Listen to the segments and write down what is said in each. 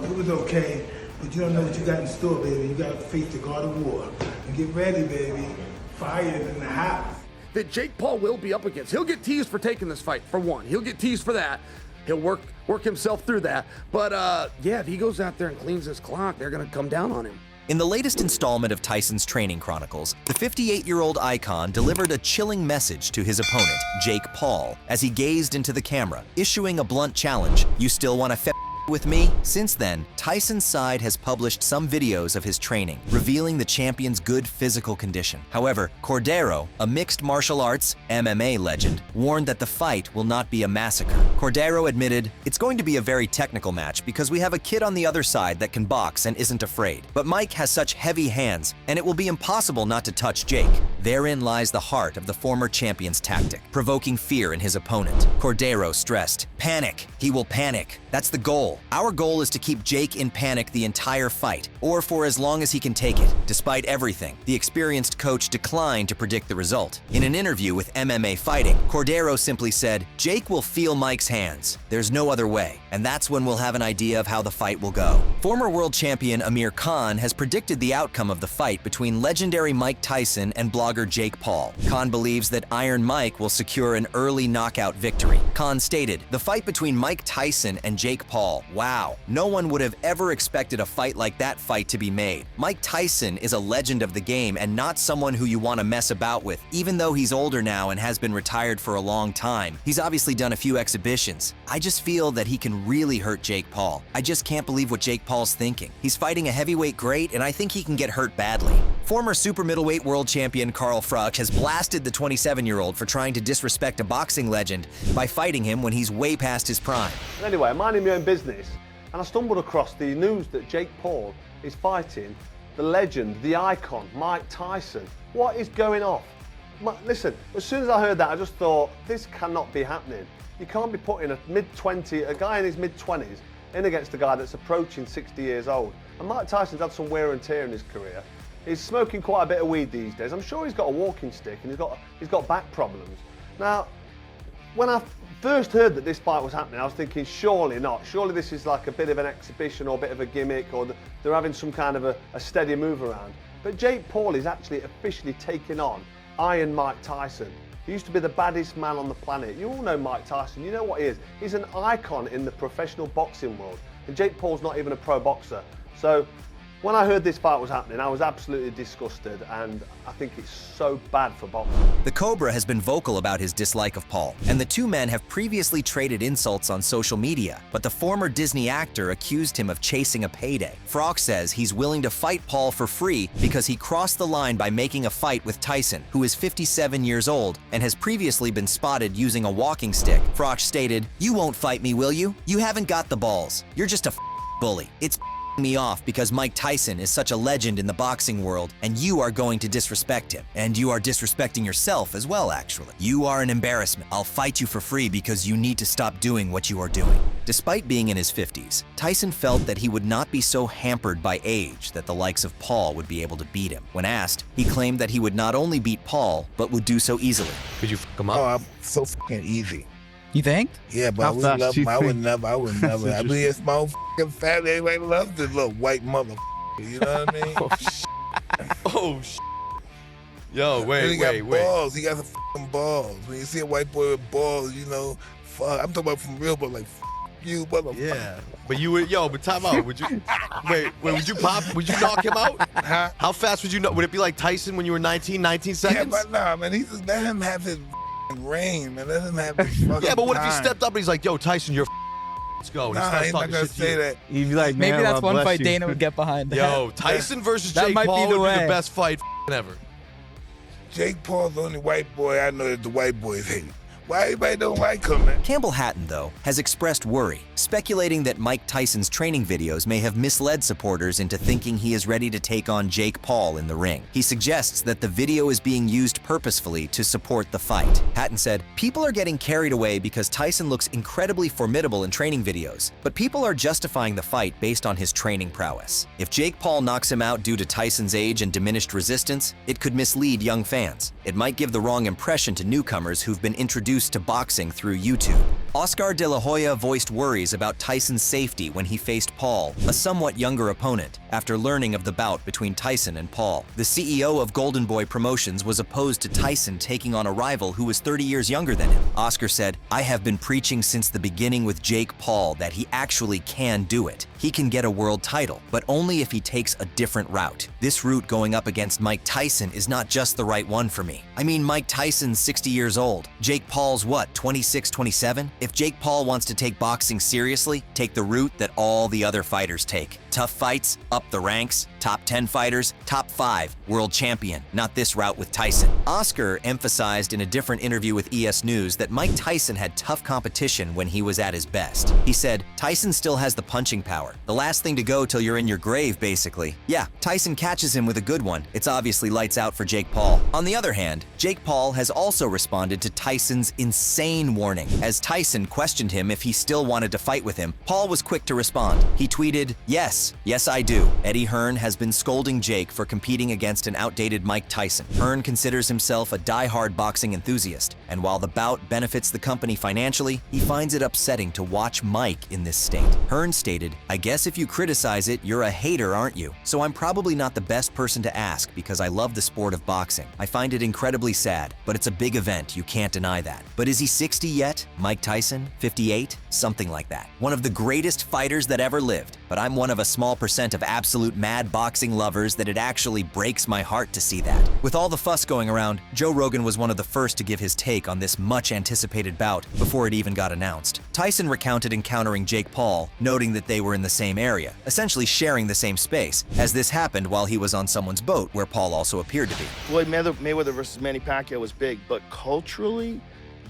it was okay, but you don't know what you got in store, baby. You got to face the God of War. And get ready, baby. Fire in the house. That Jake Paul will be up against. He'll get teased for taking this fight, for one. He'll get teased for that. He'll work himself through that. But, yeah, if he goes out there and cleans his clock, they're going to come down on him. In the latest installment of Tyson's training chronicles, the 58-year-old icon delivered a chilling message to his opponent, Jake Paul, as he gazed into the camera, issuing a blunt challenge. You still want to with me? Since then, Tyson's side has published some videos of his training, revealing the champion's good physical condition. However, Cordero, a mixed martial arts MMA legend, warned that the fight will not be a massacre. Cordero admitted, "It's going to be a very technical match because we have a kid on the other side that can box and isn't afraid. But Mike has such heavy hands, and it will be impossible not to touch Jake." Therein lies the heart of the former champion's tactic, provoking fear in his opponent. Cordero stressed, "Panic. He will panic. That's the goal. Our goal is to keep Jake in panic the entire fight, or for as long as he can take it." Despite everything, the experienced coach declined to predict the result. In an interview with MMA Fighting, Cordero simply said, "Jake will feel Mike's hands. There's no other way, and that's when we'll have an idea of how the fight will go." Former world champion Amir Khan has predicted the outcome of the fight between legendary Mike Tyson and blogger Jake Paul. Khan believes that Iron Mike will secure an early knockout victory. Khan stated, "The fight between Mike Tyson and Jake Paul. Wow, no one would have ever expected a fight like that fight to be made. Mike Tyson is a legend of the game and not someone who you want to mess about with. Even though he's older now and has been retired for a long time, he's obviously done a few exhibitions. I just feel that he can really hurt Jake Paul. I just can't believe what Jake Paul's thinking. He's fighting a heavyweight great, and I think he can get hurt badly." Former super middleweight world champion Froch has blasted the 27-year-old for trying to disrespect a boxing legend by fighting him when he's way past his prime. Anyway, I'm minding my own business, and I stumbled across the news that Jake Paul is fighting the legend, the icon, Mike Tyson. What is going on? Listen, as soon as I heard that, I just thought, this cannot be happening. You can't be putting a guy in his mid-20s in against a guy that's approaching 60 years old. And Mike Tyson's had some wear and tear in his career. He's smoking quite a bit of weed these days. I'm sure he's got a walking stick and he's got back problems. Now, when I first heard that this fight was happening, I was thinking, surely not. Surely this is like a bit of an exhibition or a bit of a gimmick, or they're having some kind of a steady move around. But Jake Paul is actually officially taking on Iron Mike Tyson. He used to be the baddest man on the planet. You all know Mike Tyson. You know what he is. He's an icon in the professional boxing world. And Jake Paul's not even a pro boxer. So when I heard this fight was happening, I was absolutely disgusted, and I think it's so bad for boxing. The Cobra has been vocal about his dislike of Paul, and the two men have previously traded insults on social media, but the former Disney actor accused him of chasing a payday. Froch says he's willing to fight Paul for free because he crossed the line by making a fight with Tyson, who is 57 years old and has previously been spotted using a walking stick. Froch stated, "You won't fight me, will you? You haven't got the balls. You're just a bully. It's me off because Mike Tyson is such a legend in the boxing world, and you are going to disrespect him. And you are disrespecting yourself as well, actually. You are an embarrassment. I'll fight you for free because you need to stop doing what you are doing." Despite being in his 50s, Tyson felt that he would not be so hampered by age that the likes of Paul would be able to beat him. When asked, he claimed that he would not only beat Paul, but would do so easily. Could you fuck him up? Oh, I'm so fucking easy. You think? Yeah, but I would never. I mean, it's my own fucking family. Everybody loves this little white mother. You know what I mean? Oh, Yo, wait. Balls. He got some fucking balls. When you see a white boy with balls, you know, fuck. I'm talking about from real, but like, you motherfucker. Yeah, but you would, but time out. Would you, wait, would you pop, would you knock him out? Huh? How fast would you know? Would it be like Tyson when you were 19 seconds? Yeah, but nah, man, let him have his reign, man. Let him have his fucking Yeah, but what if he time. stepped up and he's like, "Yo, Tyson, you're let's go." And he Nah, starts he's not talking gonna shit to say you. that. He'd be like, Maybe man, that's well, one bless fight you. Dana would get behind. Yo, Tyson versus That Jake might be Paul the would be way. the best fight ever. Jake Paul's the only white boy I know that the white boys hate. Why everybody don't like him, man? Campbell Hatton, though, has expressed worry, speculating that Mike Tyson's training videos may have misled supporters into thinking he is ready to take on Jake Paul in the ring. He suggests that the video is being used purposefully to support the fight. Hatton said, "People are getting carried away because Tyson looks incredibly formidable in training videos, but people are justifying the fight based on his training prowess. If Jake Paul knocks him out due to Tyson's age and diminished resistance, it could mislead young fans. It might give the wrong impression to newcomers who've been introduced to boxing through YouTube. Oscar de la Hoya voiced worries about Tyson's safety when he faced Paul, a somewhat younger opponent, after learning of the bout between Tyson and Paul. The CEO of Golden Boy Promotions was opposed to Tyson taking on a rival who was 30 years younger than him. Oscar said, "I have been preaching since the beginning with Jake Paul that he actually can do it. He can get a world title, but only if he takes a different route. This route going up against Mike Tyson is not just the right one for me. I mean, Mike Tyson's 60 years old. Jake Paul's what, 26, 27? If Jake Paul wants to take boxing seriously, take the route that all the other fighters take. Tough fights, up the ranks, top 10 fighters, top 5, world champion, not this route with Tyson." Oscar emphasized in a different interview with ES News that Mike Tyson had tough competition when he was at his best. He said, "Tyson still has the punching power. The last thing to go till you're in your grave, basically. Yeah, Tyson catches him with a good one. It's obviously lights out for Jake Paul." On the other hand, Jake Paul has also responded to Tyson's insane warning. As Tyson questioned him if he still wanted to fight with him, Paul was quick to respond. He tweeted, Yes, I do. Eddie Hearn has been scolding Jake for competing against an outdated Mike Tyson. Hearn considers himself a die-hard boxing enthusiast, and while the bout benefits the company financially, he finds it upsetting to watch Mike in this state. Hearn stated, "I guess if you criticize it, you're a hater, aren't you? So I'm probably not the best person to ask because I love the sport of boxing. I find it incredibly sad, but it's a big event, you can't deny that. But is he 60 yet? Mike Tyson? 58? Something like that. One of the greatest fighters that ever lived, but I'm one of a small percent of absolute mad boxing lovers that it actually breaks my heart to see that." With all the fuss going around, Joe Rogan was one of the first to give his take on this much-anticipated bout before it even got announced. Tyson recounted encountering Jake Paul, noting that they were in the same area, essentially sharing the same space, as this happened while he was on someone's boat where Paul also appeared to be. Floyd Mayweather versus Manny Pacquiao was big, but culturally,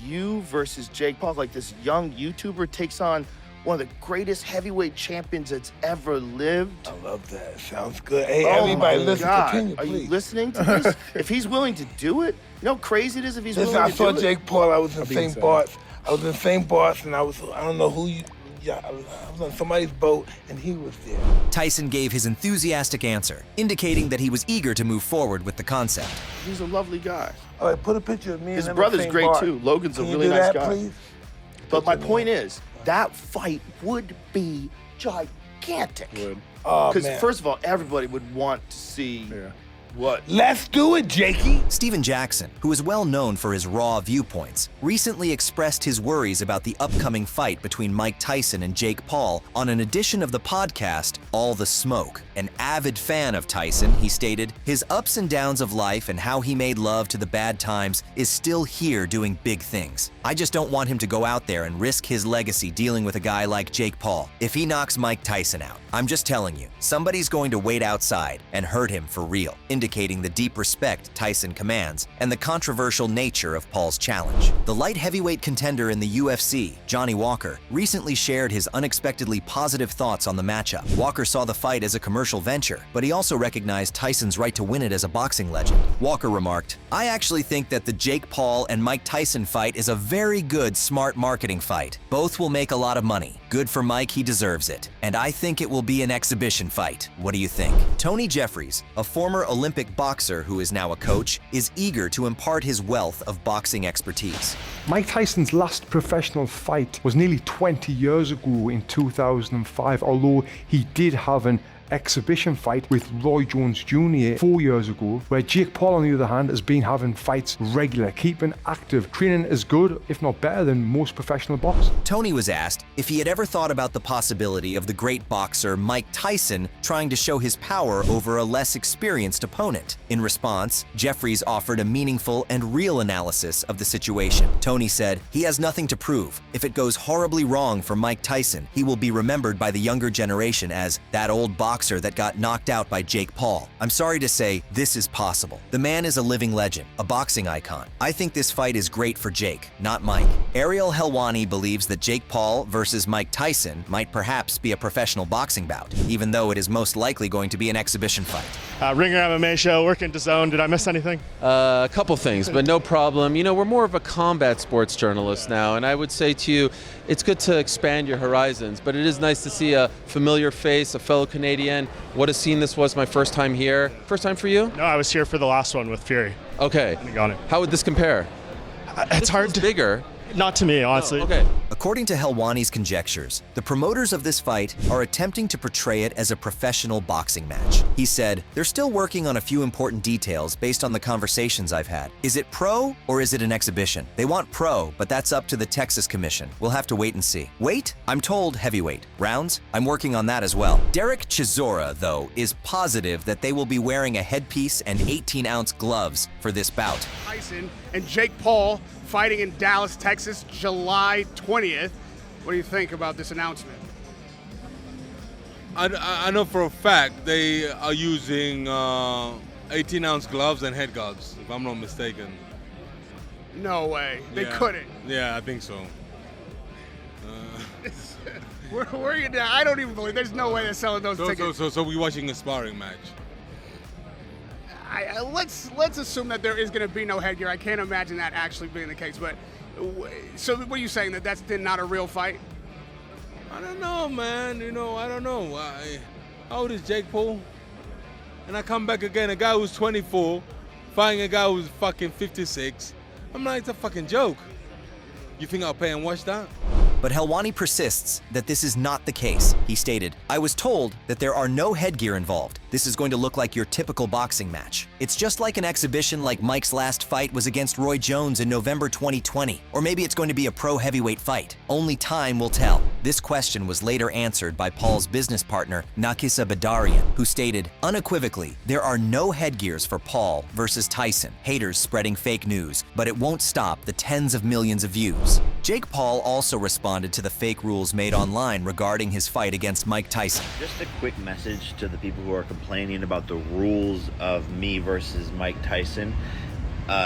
you versus Jake Paul, like this young YouTuber takes on one of the greatest heavyweight champions that's ever lived. I love that. Sounds good. Hey, Oh everybody, my listen. God. Continue, Are please. you listening to this? If he's willing to do it, you know how crazy it is if he's Listen, willing I to saw do it? Jake Paul. I was in St. Bart's. I was and I don't know who you. Yeah, I was on somebody's boat, and he was there. Tyson gave his enthusiastic answer, indicating that he was eager to move forward with the concept. He's a lovely guy. All right, put a picture of me. His and him brother's in St. great Bart. too. Logan's Can a you really do nice that, guy. please? But my Picture point me. is, that fight would be gigantic. Oh, Because man. first of all, everybody would want to see what. Let's do it, Jakey. Steven Jackson, who is well known for his raw viewpoints, recently expressed his worries about the upcoming fight between Mike Tyson and Jake Paul on an edition of the podcast All the Smoke. An avid fan of Tyson, he stated, "His ups and downs of life and how he made love to the bad times is still here doing big things. I just don't want him to go out there and risk his legacy dealing with a guy like Jake Paul if he knocks Mike Tyson out. I'm just telling you, somebody's going to wait outside and hurt him for real," indicating the deep respect Tyson commands and the controversial nature of Paul's challenge. The light heavyweight contender in the UFC, Johnny Walker, recently shared his unexpectedly positive thoughts on the matchup. Walker saw the fight as a commercial venture, but he also recognized Tyson's right to win it as a boxing legend. Walker remarked, "I actually think that the Jake Paul and Mike Tyson fight is a very good, smart marketing fight. Both will make a lot of money. Good for Mike, he deserves it. And I think it will be an exhibition fight. What do you think?" Tony Jeffries, a former Olympic boxer who is now a coach, is eager to impart his wealth of boxing expertise. Mike Tyson's last professional fight was nearly 20 years ago in 2005, although he did have an exhibition fight with Roy Jones Jr. 4 years ago, where Jake Paul, on the other hand, has been having fights regular, keeping active, training as good, if not better, than most professional boxers. Tony was asked if he had ever thought about the possibility of the great boxer Mike Tyson trying to show his power over a less experienced opponent. In response, Jeffries offered a meaningful and real analysis of the situation. Tony said, "He has nothing to prove. If it goes horribly wrong for Mike Tyson, he will be remembered by the younger generation as that old boxer that got knocked out by Jake Paul. I'm sorry to say, this is possible. The man is a living legend, a boxing icon. I think this fight is great for Jake, not Mike." Ariel Helwani believes that Jake Paul versus Mike Tyson might perhaps be a professional boxing bout, even though it is most likely going to be an exhibition fight. Ringer MMA show, working to Zone. Did I miss anything? A couple things, but no problem. You know, we're more of a combat sports journalist now, and I would say to you, it's good to expand your horizons, but it is nice to see a familiar face, a fellow Canadian. What a scene this was, my first time here. First time for you? No, I was here for the last one with Fury. Okay. Got it. How would this compare? It's hard to... bigger. Not to me, honestly. Oh, okay. According to Helwani's conjectures, the promoters of this fight are attempting to portray it as a professional boxing match. He said, "They're still working on a few important details based on the conversations I've had. Is it pro or is it an exhibition? They want pro, but that's up to the Texas Commission. We'll have to wait and see. Weight? I'm told heavyweight. Rounds? I'm working on that as well." Derek Chisora, though, is positive that they will be wearing a headpiece and 18-ounce gloves for this bout. Tyson and Jake Paul fighting in Dallas, Texas, July 20th. What do you think about this announcement? I know for a fact they are using 18-ounce gloves and head guards, if I'm not mistaken. No way. They couldn't. Yeah, I think so. Where are you now? I don't even believe. There's no way they're selling those tickets. So we're watching a sparring match. Let's assume that there is going to be no headgear. I can't imagine that actually being the case. But so, what are you saying, that that's not a real fight? I don't know, man. I don't know. How old is Jake Paul? And I come back again, a guy who's 24, fighting a guy who's fucking 56. I'm like, it's a fucking joke. You think I'll pay and watch that? But Helwani persists that this is not the case. He stated, "I was told that there are no headgear involved. This is going to look like your typical boxing match. It's just like an exhibition like Mike's last fight was against Roy Jones in November 2020. Or maybe it's going to be a pro heavyweight fight. Only time will tell." This question was later answered by Paul's business partner, Nakisa Badarian, who stated, unequivocally, "There are no headgears for Paul versus Tyson. Haters spreading fake news, but it won't stop the tens of millions of views." Jake Paul also responded to the fake rules made online regarding his fight against Mike Tyson. Just a quick message to the people who are complaining about the rules of me versus Mike Tyson.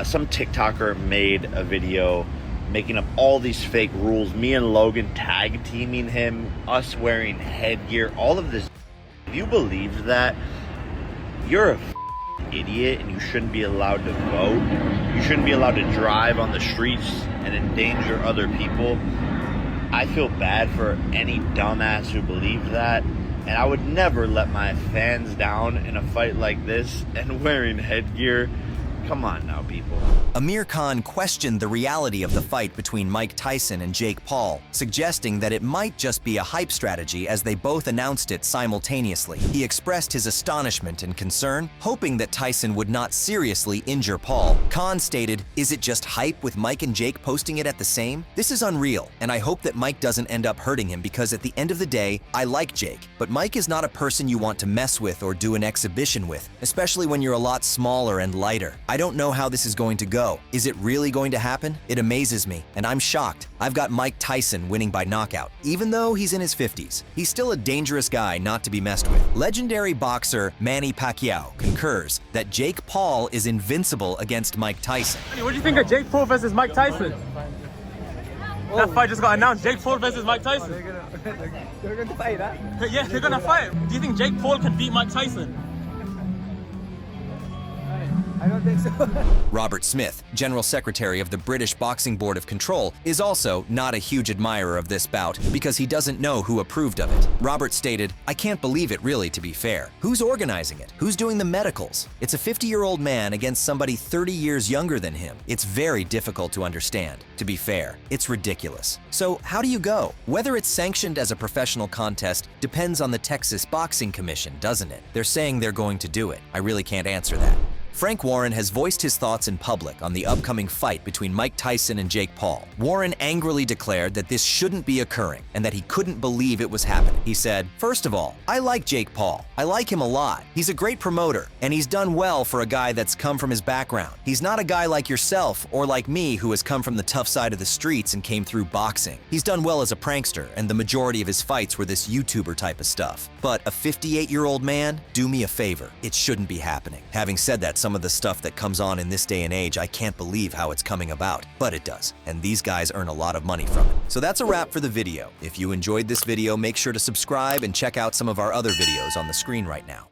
Some TikToker made a video making up all these fake rules. Me and Logan tag teaming him, us wearing headgear, all of this. If you believe that, you're a idiot and you shouldn't be allowed to vote. You shouldn't be allowed to drive on the streets and endanger other people. I feel bad for any dumbass who believed that, and I would never let my fans down in a fight like this and wearing headgear. Come on now, people. Amir Khan questioned the reality of the fight between Mike Tyson and Jake Paul, suggesting that it might just be a hype strategy as they both announced it simultaneously. He expressed his astonishment and concern, hoping that Tyson would not seriously injure Paul. Khan stated, "Is it just hype with Mike and Jake posting it at the same? This is unreal, and I hope that Mike doesn't end up hurting him because at the end of the day, I like Jake, but Mike is not a person you want to mess with or do an exhibition with, especially when you're a lot smaller and lighter. I don't know how this is going to go. Is it really going to happen? It amazes me, and I'm shocked. I've got Mike Tyson winning by knockout. Even though he's in his 50s, he's still a dangerous guy not to be messed with." Legendary boxer Manny Pacquiao concurs that Jake Paul is invincible against Mike Tyson. What do you think of Jake Paul versus Mike Tyson? That fight just got announced. Jake Paul versus Mike Tyson. They're going to fight, huh? Yeah, they're gonna fight. Do you think Jake Paul can beat Mike Tyson? I don't think so. Robert Smith, General Secretary of the British Boxing Board of Control, is also not a huge admirer of this bout because he doesn't know who approved of it. Robert stated, "I can't believe it really, to be fair. Who's organizing it? Who's doing the medicals? It's a 50-year-old man against somebody 30 years younger than him. It's very difficult to understand. To be fair, it's ridiculous. So how do you go? Whether it's sanctioned as a professional contest depends on the Texas Boxing Commission, doesn't it? They're saying they're going to do it. I really can't answer that." Frank Warren has voiced his thoughts in public on the upcoming fight between Mike Tyson and Jake Paul. Warren angrily declared that this shouldn't be occurring and that he couldn't believe it was happening. He said, "First of all, I like Jake Paul. I like him a lot. He's a great promoter, and he's done well for a guy that's come from his background. He's not a guy like yourself or like me who has come from the tough side of the streets and came through boxing. He's done well as a prankster, and the majority of his fights were this YouTuber type of stuff. But a 58-year-old man, do me a favor. It shouldn't be happening." Having said that, some of the stuff that comes on in this day and age, I can't believe how it's coming about, but it does, and these guys earn a lot of money from it. So that's a wrap for the video. If you enjoyed this video, make sure to subscribe and check out some of our other videos on the screen right now.